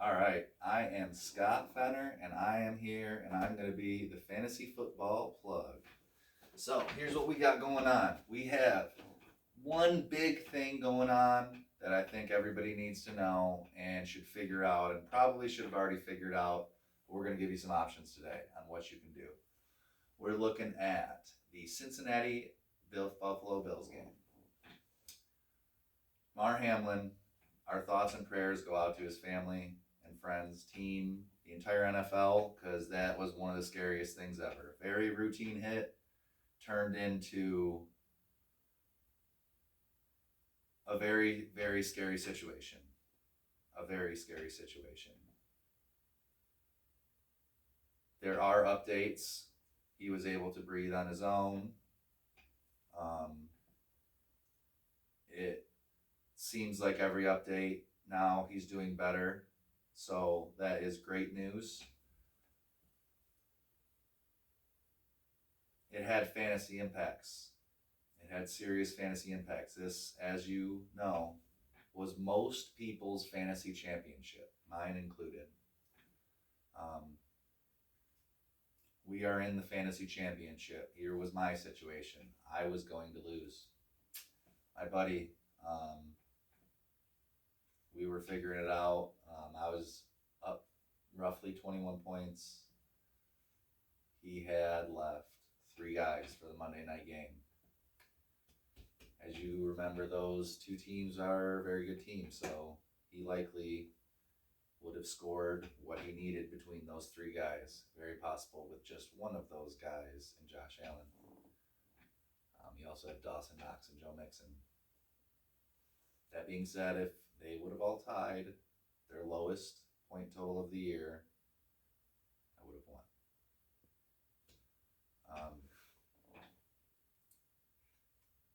All right, I am Scott Fenner, and I am here, and I'm going to be the fantasy football plug. So here's what we got going on. We have one big thing going on that I think everybody needs to know and should figure out, and probably should have already figured out. We're going to give you some options today on what you can do. We're looking at the Cincinnati Buffalo Bills game. Mar Hamlin, our thoughts and prayers go out to his family and friends, team, the entire NFL, because that was one of the scariest things ever. Very routine hit turned into a very, very scary situation. A very scary situation. There are updates. He was able to breathe on his own. It seems like every update now he's doing better. So that is great news. It had fantasy impacts. It had serious fantasy impacts. This, as you know, was most people's fantasy championship, mine included. We are in the fantasy championship. Here was my situation. I was going to lose. My buddy, we were figuring it out. I was up roughly 21 points. He had left 3 guys for the Monday night game. As you remember, those 2 teams are very good teams, so he likely would have scored what he needed between those 3 guys. Very possible with just one of those guys in Josh Allen. He also had Dawson Knox and Joe Mixon. That being said, if they would have all tied their lowest point total of the year, I would have won.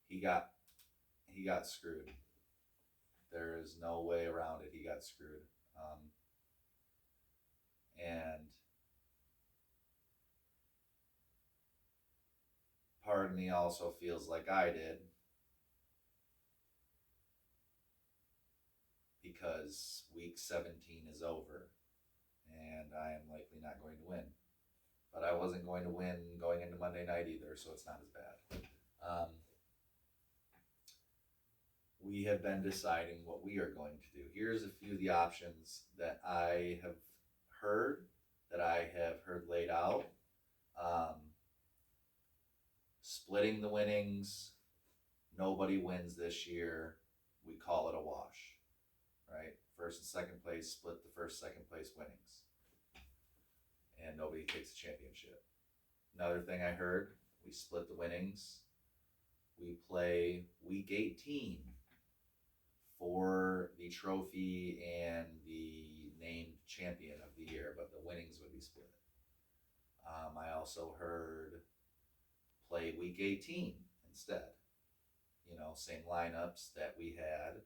He got screwed. There is no way around it. He got screwed. And part of me also feels like I did, because week 17 is over and I am likely not going to win. But I wasn't going to win going into Monday night either, so it's not as bad. We have been deciding what we are going to do. Here's a few of the options that I have heard laid out. Splitting the winnings. Nobody wins this year. We call it a wash, right? First and second place, split the first, second place winnings. And nobody takes the championship. Another thing I heard, we split the winnings. We play week 18 for the trophy and the named champion of the year, but the winnings would be split. I also heard play week 18 instead. Same lineups that we had.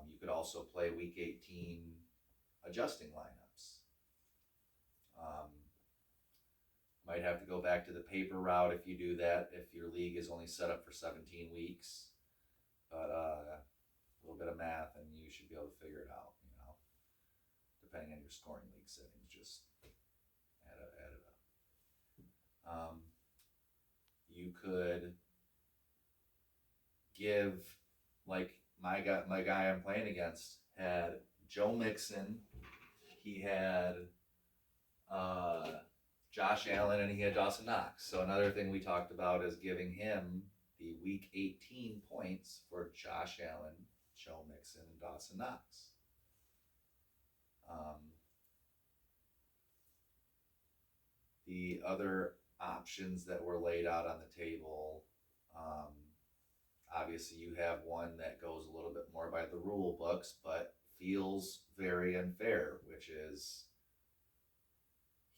You could also play week 18 adjusting lineups. Might have to go back to the paper route if you do that, if your league is only set up for 17 weeks. But a little bit of math and you should be able to figure it out, depending on your scoring league settings, just add it up. You could give, like my guy I'm playing against had Joe Mixon, he had Josh Allen, and he had Dawson Knox. So another thing we talked about is giving him the week 18 points for Josh Allen, Joe Mixon, and Dawson Knox. The other options that were laid out on the table, obviously you have one that goes a little bit more by the rule books, but feels very unfair, which is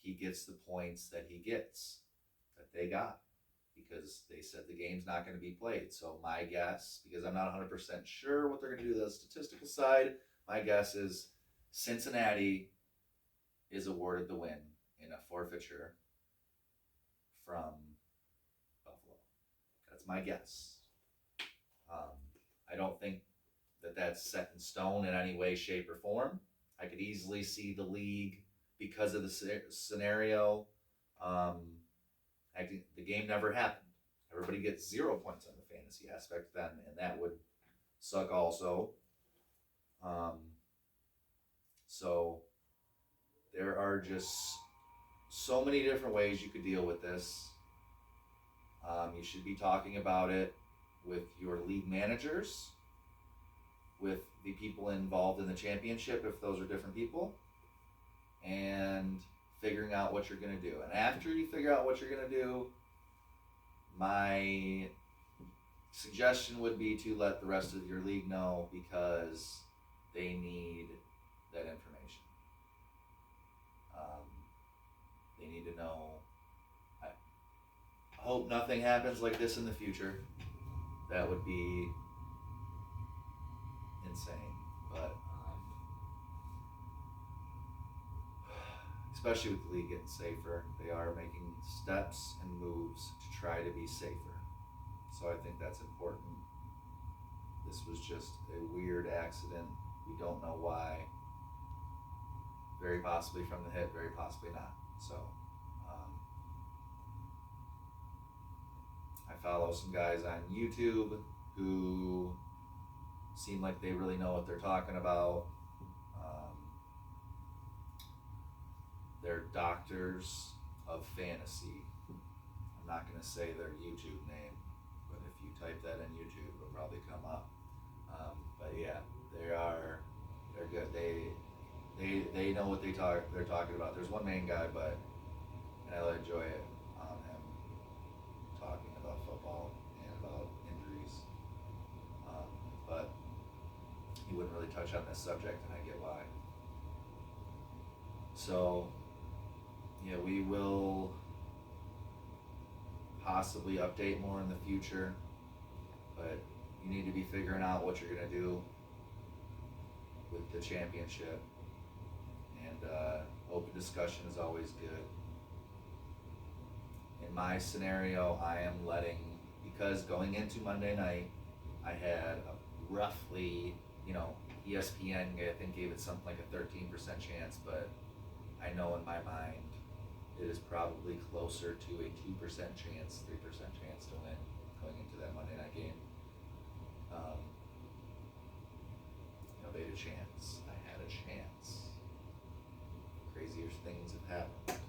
he gets the points that he gets, that they got, because they said the game's not going to be played. So my guess, because I'm not 100% sure what they're going to do to the statistical side, my guess is Cincinnati is awarded the win in a forfeiture from Buffalo. That's my guess. I don't think that that's set in stone in any way, shape, or form. I could easily see the league, because of the scenario, the game never happened. Everybody gets 0 points on the fantasy aspect then, and that would suck also. So there are just so many different ways you could deal with this. You should be talking about it with your league managers, with the people involved in the championship, if those are different people, and figuring out what you're going to do. And after you figure out what you're going to do, my suggestion would be to let the rest of your league know, because they need that information. They need to know. I hope nothing happens like this in the future. That would be insane. But especially with the league getting safer, they are making steps and moves to try to be safer. So I think that's important. This was just a weird accident. We don't know why. Very possibly from the hit, very possibly not. So I follow some guys on YouTube who seem like they really know what they're talking about. They're doctors of fantasy. I'm not going to say their YouTube name, but if you type that in YouTube, it'll probably come up. But yeah, they're good. They know what they're talking about. There's one main guy, and I enjoy it, him talking about football and about injuries. But he wouldn't really touch on this subject, and I get why. So yeah, we will possibly update more in the future, but you need to be figuring out what you're going to do with the championship, and open discussion is always good. In my scenario, I am because going into Monday night, I had a roughly, ESPN I think gave it something like a 13% chance, but I know in my mind it is probably closer to a 2% chance, 3% chance to win going into that Monday night game. They had a chance. I had a chance. Crazier things have happened.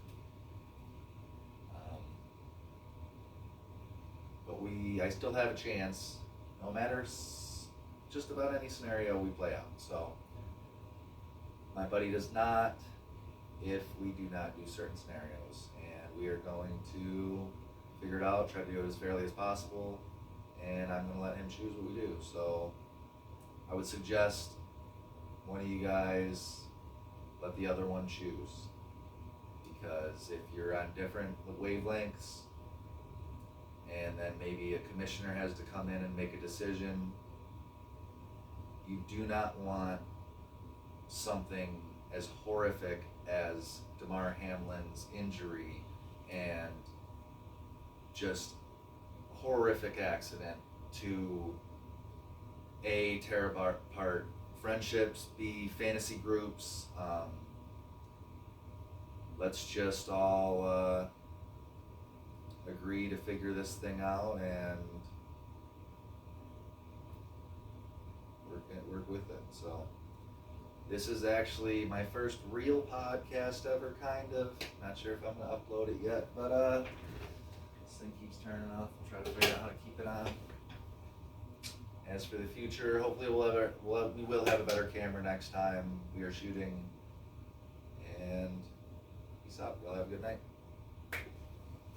But I still have a chance, no matter just about any scenario we play out. So my buddy does not, if we do not do certain scenarios, and we are going to figure it out, try to do it as fairly as possible, and I'm going to let him choose what we do. So I would suggest one of you guys let the other one choose, because if you're on different wavelengths, and then maybe a commissioner has to come in and make a decision, you do not want something as horrific as Damar Hamlin's injury and just horrific accident to A, tear apart friendships, B, fantasy groups. Let's just all agree to figure this thing out and work with it. So this is actually my first real podcast ever, kind of. Not sure if I'm going to upload it yet, but this thing keeps turning off. I'll try to figure out how to keep it on. As for the future, hopefully we will have a better camera next time we are shooting. And peace out. Y'all have a good night.